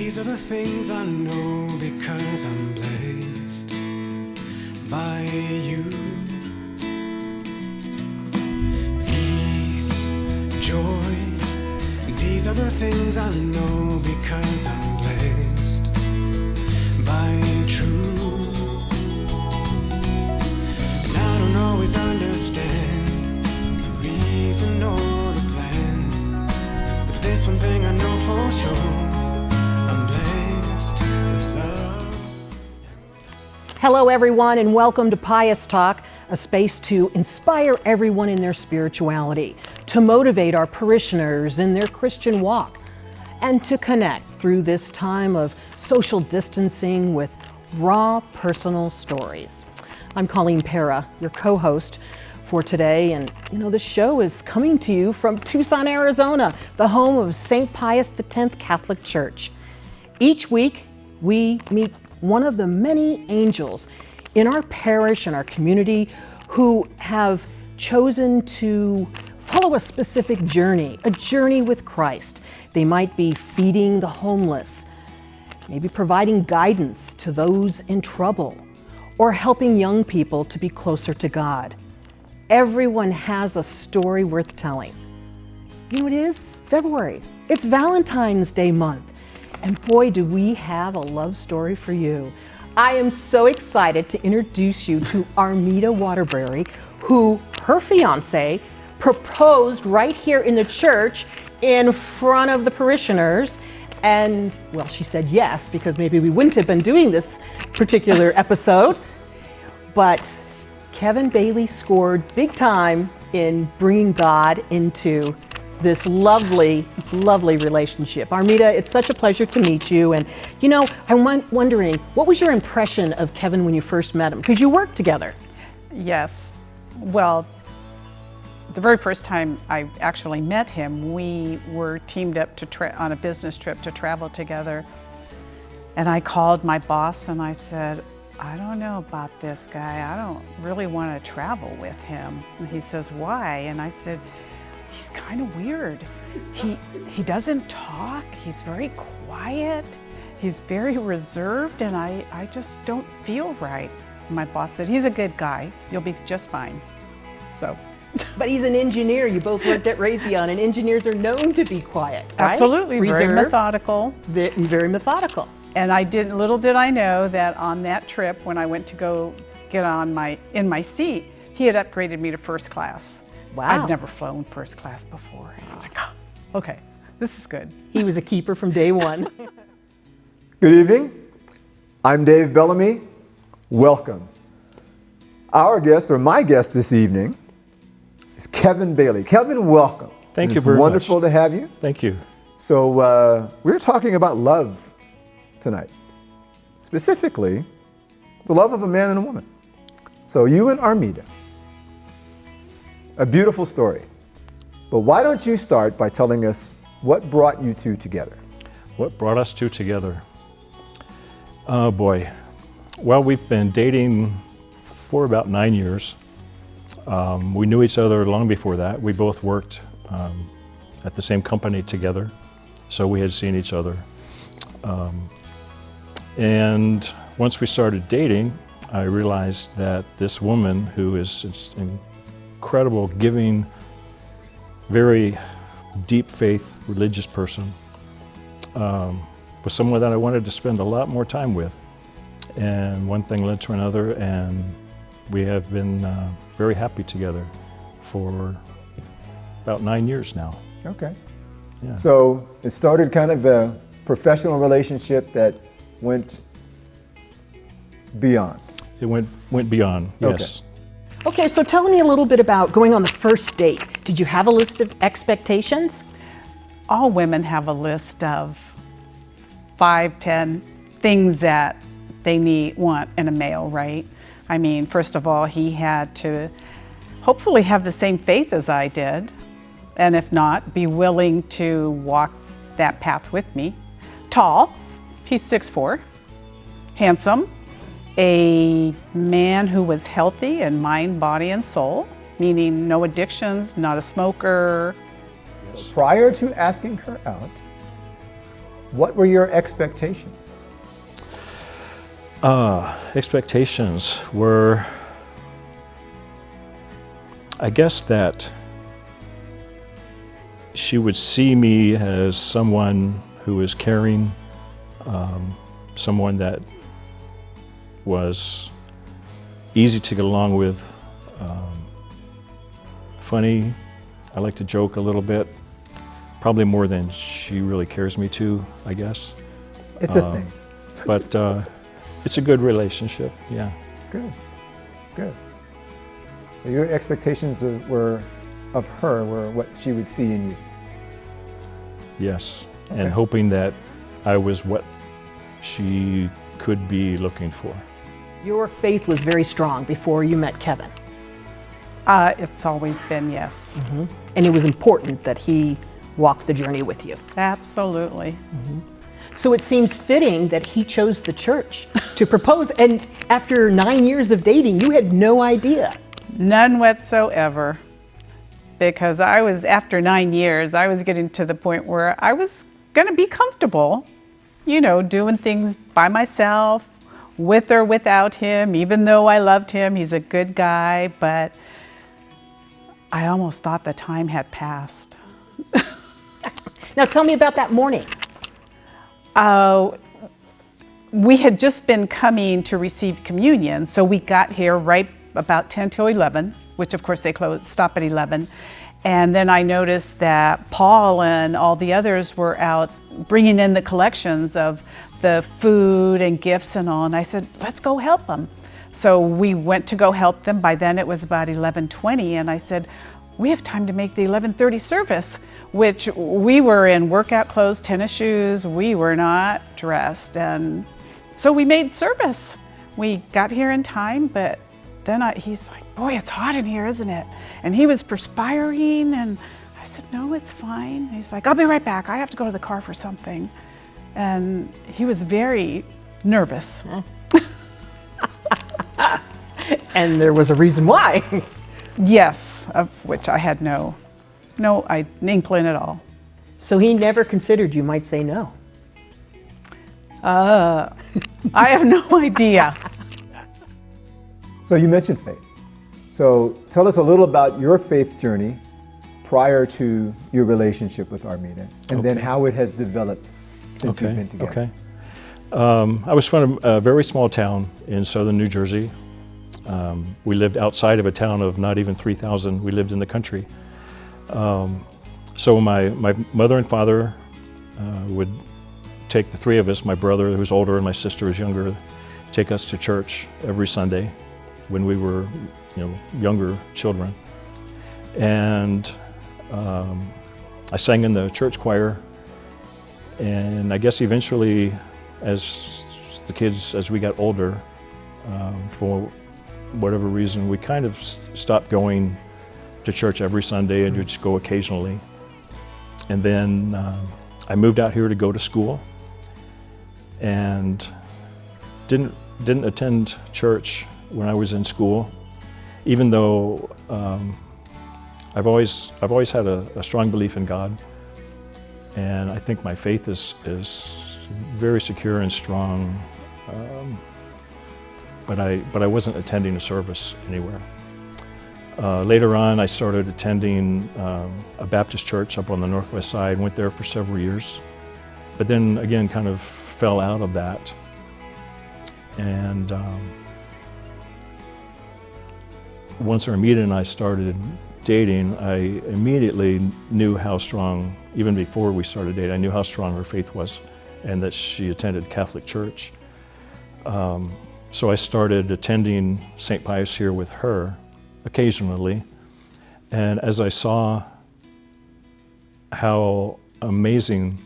These are the things I know because I'm blessed by you. Peace, joy, these are the things I know because I'm blessed by truth. And I don't always understand the reason or the plan, but there's one thing I know for sure. Hello everyone, and welcome to Pious Talk, a space to inspire everyone in their spirituality, to motivate our parishioners in their Christian walk, and to connect through this time of social distancing with raw personal stories. I'm Colleen Para, your co-host for today, and the show is coming to you from Tucson, Arizona, the home of St. Pius X Catholic Church. Each week, we meet one of the many angels in our parish and our community who have chosen to follow a specific journey, a journey with Christ. They might be feeding the homeless, maybe providing guidance to those in trouble, or helping young people to be closer to God. Everyone has a story worth telling. You know what it is? February. It's Valentine's Day month. And boy, do we have a love story for you. I am so excited to introduce you to Armida Waterbury, who her fiance proposed right here in the church in front of the parishioners. And well, she said yes, because maybe we wouldn't have been doing this particular episode. But Kevin Bailey scored big time in bringing God into this lovely, lovely relationship. Armida, it's such a pleasure to meet you. And I'm wondering, what was your impression of Kevin when you first met him? Because you worked together. Yes. Well, the very first time I actually met him, we were teamed up on a business trip to travel together. And I called my boss and I said, I don't know about this guy. I don't really want to travel with him. And he says, why? And I said, he's kind of weird. He doesn't talk. He's very quiet. He's very reserved, and I just don't feel right. My boss said, he's a good guy. You'll be just fine. So. But he's an engineer. You both worked at Raytheon, and engineers are known to be quiet, right? Absolutely, Reserved, very methodical. Very methodical. And little did I know that on that trip, when I went to go get in my seat, he had upgraded me to first class. Wow. I'd never flown first class before. And I'm like, okay, this is good. He was a keeper from day one. Good evening. I'm Dave Bellamy. Welcome. Our guest, or my guest this evening, is Kevin Bailey. Kevin, welcome. Thank you very much. It's wonderful to have you. Thank you. So we're talking about love tonight. Specifically, the love of a man and a woman. So you and Armida. A beautiful story. But why don't you start by telling us what brought you two together? What brought us two together? Oh boy. Well, we've been dating for about 9 years. We knew each other long before that. We both worked at the same company together, so we had seen each other. And once we started dating, I realized that this woman, who is incredible, giving, very deep faith, religious person, was someone that I wanted to spend a lot more time with. And one thing led to another, and we have been very happy together for about 9 years now. Okay. Yeah. So it started kind of a professional relationship that went beyond. It went beyond, yes. Okay, so tell me a little bit about going on the first date. Did you have a list of expectations? All women have a list of 5, 10 things that they want in a male, right? I mean, first of all, he had to hopefully have the same faith as I did, and if not, be willing to walk that path with me. Tall, he's 6'4", handsome, a man who was healthy in mind, body, and soul, meaning no addictions, not a smoker. So prior to asking her out, What were your expectations? Expectations were, I guess, that she would see me as someone who was caring, someone that was easy to get along with, funny. I like to joke a little bit, probably more than she really cares me to, I guess. It's a thing. But it's a good relationship, yeah. Good, good. So your expectations of her were what she would see in you. Yes, Okay. and hoping that I was what she could be looking for. Your faith was very strong before you met Kevin, It's always been yes. and it was important that he walk the journey with you. Absolutely. So it seems fitting that he chose the church to propose, and after 9 years of dating, you had no idea. None whatsoever. Because after 9 years, I was getting to the point where I was going to be comfortable, doing things by myself, with or without him, even though I loved him. He's a good guy, but I almost thought the time had passed. Now tell me about that morning. We had just been coming to receive communion, so we got here right about 10 till 11, which of course they stop at 11. And then I noticed that Paul and all the others were out bringing in the collections of the food and gifts and all, and I said, let's go help them. So we went to go help them. By then it was about 11:20, and I said, we have time to make the 11:30 service, which we were in workout clothes, tennis shoes, we were not dressed. And so we made service. We got here in time, but then he's like, boy, it's hot in here, isn't it? And he was perspiring, and I said, no, it's fine. He's like, I'll be right back. I have to go to the car for something. And he was very nervous. And there was a reason why. Yes, of which I had no inkling at all. So he never considered you might say no. I have no idea. So you mentioned faith. So tell us a little about your faith journey prior to your relationship with Armida, and then how it has developed since you've been together. Okay. I was from a very small town in southern New Jersey. We lived outside of a town of not even 3,000. We lived in the country. So my mother and father would take the three of us, my brother who's older and my sister who's younger, take us to church every Sunday when we were younger children. And I sang in the church choir, and I guess eventually as we got older, for whatever reason, we kind of stopped going to church every Sunday and would just go occasionally. And then I moved out here to go to school and didn't attend church when I was in school, even though I've always had a strong belief in God, and I think my faith is very secure and strong. But I wasn't attending a service anywhere. Later on, I started attending a Baptist church up on the northwest side. Went there for several years, but then again, kind of fell out of that. And once Armida and I started dating, I immediately knew how strong, even before we started dating, I knew how strong her faith was, and that she attended Catholic church. So I started attending St. Pius here with her occasionally, and as I saw how amazing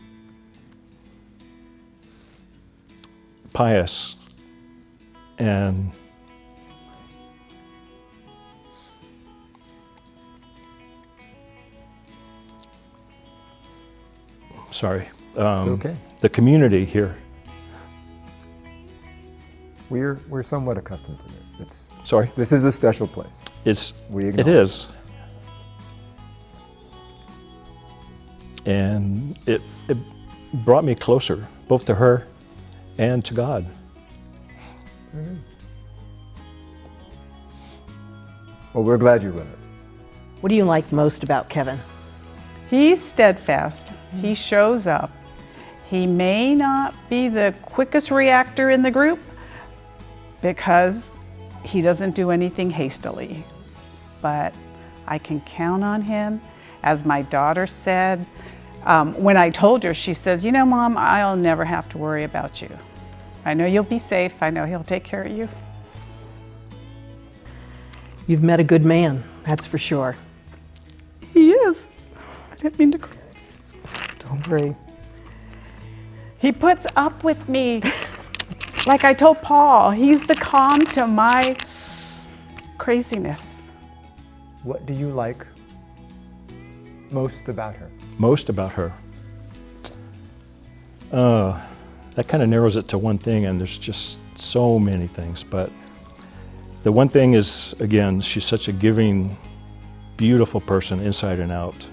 Pius and okay. the community here. We're somewhat accustomed to this. Sorry? This is a special place. It is. And brought me closer, both to her and to God. Well, we're glad you're with us. What do you like most about Kevin? He's steadfast. He shows up. He may not be the quickest reactor in the group because he doesn't do anything hastily, but I can count on him. As my daughter said, when I told her, she says, you know, Mom, I'll never have to worry about you. I know you'll be safe. I know he'll take care of you. You've met a good man, that's for sure. He is. I didn't mean to cry. Don't worry. He puts up with me. Like I told Paul, he's the calm to my craziness. What do you like most about her? Most about her. That kind of narrows it to one thing, and there's just so many things. But the one thing is, again, she's such a giving, beautiful person inside and out.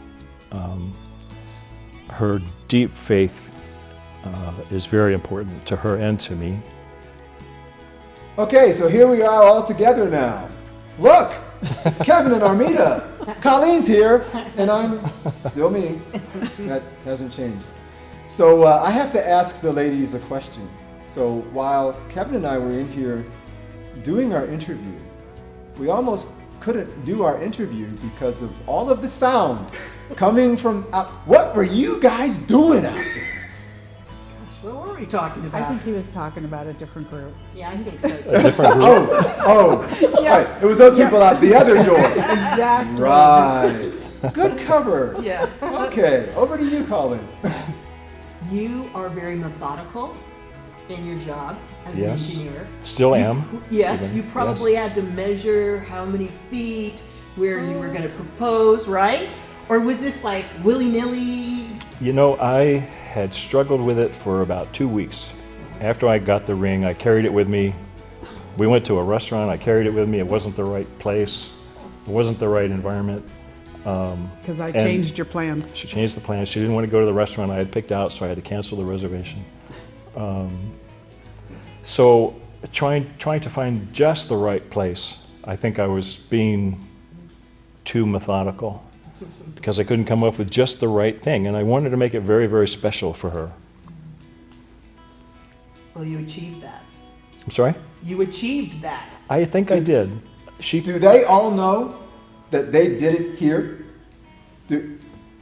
Her deep faith is very important to her and to me. Okay, so here we are all together now. Look, it's Kevin and Armida. Colleen's here, and I'm still me. That hasn't changed. So I have to ask the ladies a question. So while Kevin and I were in here doing our interview, we almost couldn't do our interview because of all of the sound coming from out. What were you guys doing out there? What were we talking I about? think he was talking about a different group. Yeah, I think so. A different group. Right. It was those people out the other door. Exactly. Right. Good cover. Yeah. Okay, over to you, Colin. You are very methodical in your job as Yes. an engineer. Still am. Yes, Even, you probably had to measure how many feet, where you were going to propose, right? Or was this like willy-nilly? You know, I had struggled with it for about 2 weeks. After I got the ring, I carried it with me. We went to a restaurant, I carried it with me. It wasn't the right place. It wasn't the right environment. Because I And- changed your plans. She changed the plan. She didn't want to go to the restaurant I had picked out, so I had to cancel the reservation. So trying to find just the right place, I think I was being too methodical because I couldn't come up with just the right thing, and I wanted to make it very, very special for her. Well, you achieved that. I'm sorry? You achieved that. I think I did. Do they all know that they did it here?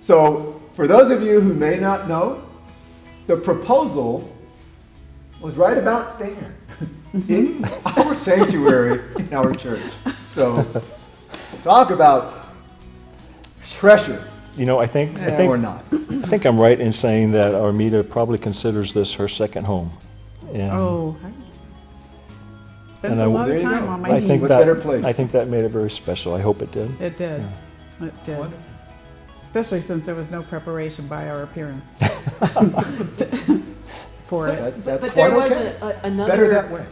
So, for those of you who may not know, the proposal was right about there in our sanctuary in our church. So, talk about pressure. You know, I think Or not. I think I'm right in saying that Armida probably considers this her second home. And Oh, I spent And a I- lot There of you time go. on my I knees. think What that better place? I think that made it very special. I hope it did. It did. It did. Wonderful. Especially since there was no preparation by our appearance for it. That's But quite there was okay. another Better that way.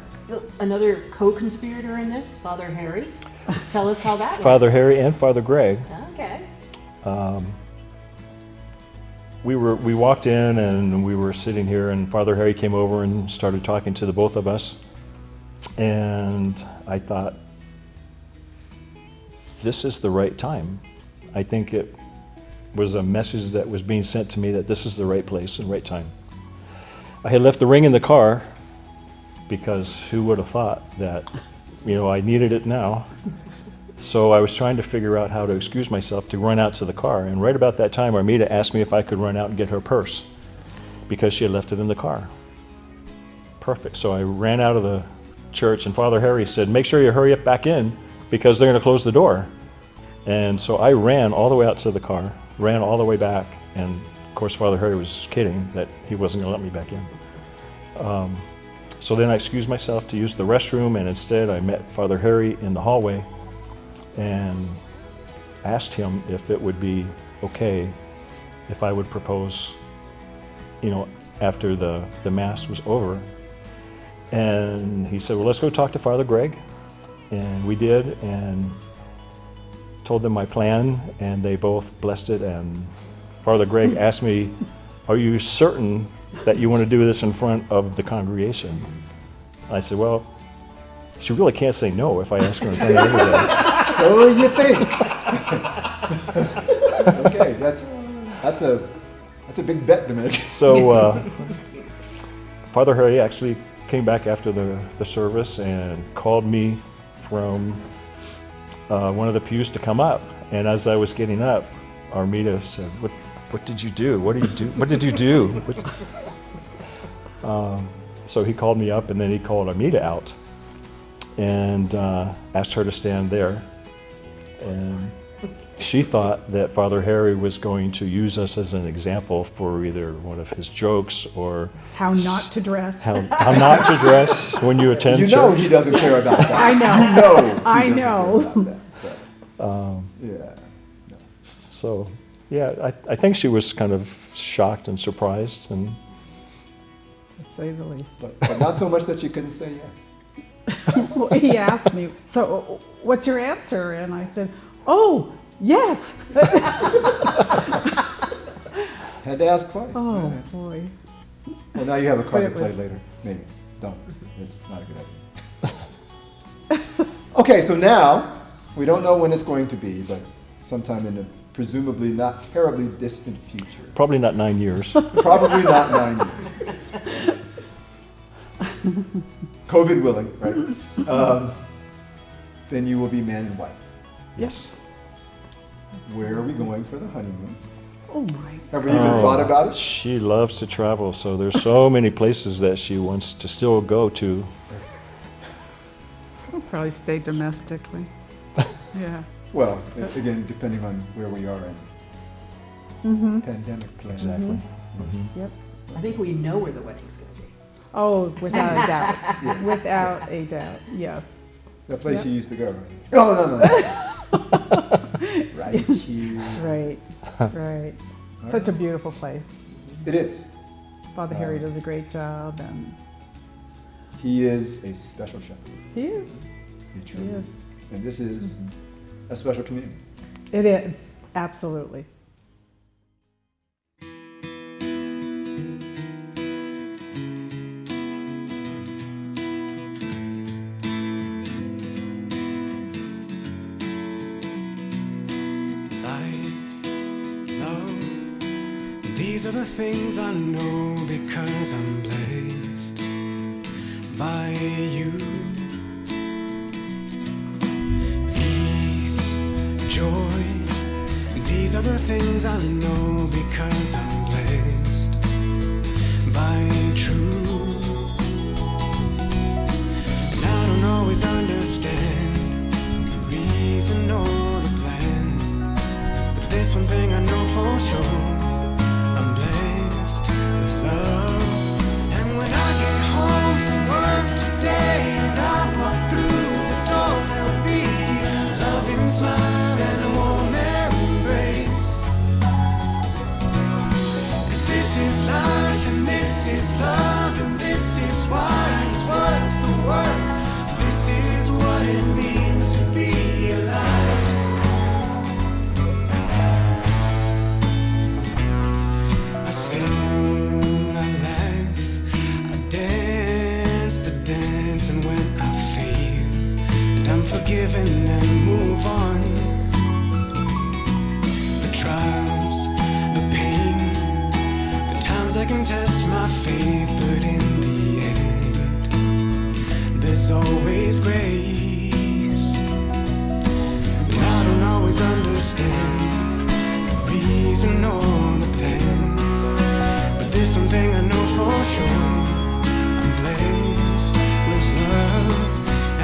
another co-conspirator in this, Father Harry. Tell us how that Father Harry and Father Greg. went. Okay. We walked in and we were sitting here, and Father Harry came over and started talking to the both of us. And I thought, this is the right time. I think it was a message that was being sent to me that this is the right place and right time. I had left the ring in the car because who would have thought that, you know, I needed it now. So I was trying to figure out how to excuse myself to run out to the car. And right about that time, Armida asked me if I could run out and get her purse because she had left it in the car. Perfect. So I ran out of the church, and Father Harry said, make sure you hurry up back in because they're going to close the door. And so I ran all the way out to the car, ran all the way back, and of course Father Harry was kidding that he wasn't going to let me back in. So then I excused myself to use the restroom, and instead I met Father Harry in the hallway and asked him if it would be okay if I would propose, you know, after the Mass was over. And he said, well, let's go talk to Father Greg. And we did, and told them my plan, and they both blessed it. And Father Greg asked me are you certain that you want to do this in front of the congregation? I said, well, she really can't say no if I ask her in front of everybody. So you think. Okay, that's a big bet to make. So Father Harry actually came back after the service and called me from one of the pews to come up. And as I was getting up, Armida said, what did you do? What did you do? What did you do? So he called me up, and then he called Armida out and asked her to stand there. And she thought that Father Harry was going to use us as an example for either one of his jokes or How not to dress. how not to dress when you attend You church. know he doesn't care about that. I know. You know. I he doesn't know. care about that, so. Yeah. So, yeah, I think she was kind of shocked and surprised, and To say the least. But not so much that you couldn't say yes. Well, he asked me, so what's your answer? And I said, oh, yes. Had to ask twice. Oh, Right. boy. Well, now you have a card to But it play was- later. Maybe. Don't. It's not a good idea. Okay, so now, we don't know when it's going to be, but sometime in the presumably not terribly distant future. probably not 9 years. Probably not 9 years. COVID willing, right? Then you will be man and wife. Yes. Where are we going for the honeymoon? Oh, my. Have we even thought about it? She loves to travel, so there's so many places that she wants to still go to. I'll probably stay domestically. Yeah. Well, again, depending on where we are in pandemic plan. Exactly. Yep. I think we know where the wedding's going to be. Oh, without a doubt. Without a doubt, yes. The place Yep. you used to go, right? Oh, no. Right here. Right, right. Such a beautiful place. It is. Father Harry does a great job, and He is a special shepherd. he is. He He truly is. is. And this is a special community. It is, absolutely. Life, love, these are the things I know because I'm blessed by you. Peace, joy, these are the things I know because I'm blessed by truth. And I don't always understand the reason or the plan, but there's one thing I know for sure: I'm blessed with love. And when I get home from work today and I walk through the door, there'll be a loving smile and a warm embrace. 'Cause this is life and this is love and this is why it's worth the work. This is what it means to be alive. I sing, I laugh, I dance the dance, and when I feel that I'm forgiven and move on, the trials, the pain, the times I can test my faith, but in the end, there's always grace. And I don't always understand the reason or the plan, but there's one thing I know for sure: I'm blessed with love.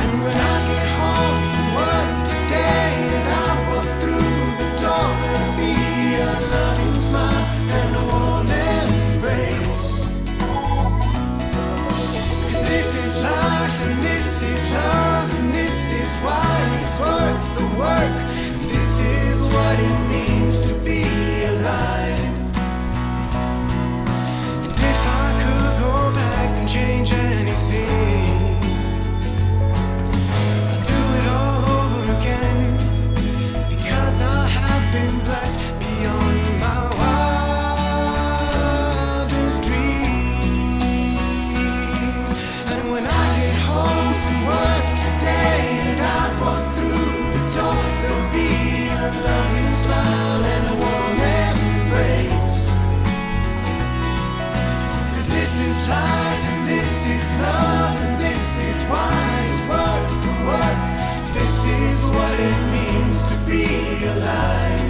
And when I get home from work today and I walk through the door, there'll be a loving smile and a warm embrace. 'Cause this is life and this is love and this is why it's worth the work. This is what it means to be alive. And if I could go back and change anything, I'd do it all over again, because I have been blessed beyond my wildest smile and a warm embrace. 'Cause this is life and this is love and this is why it's worth the work. This is what it means to be alive.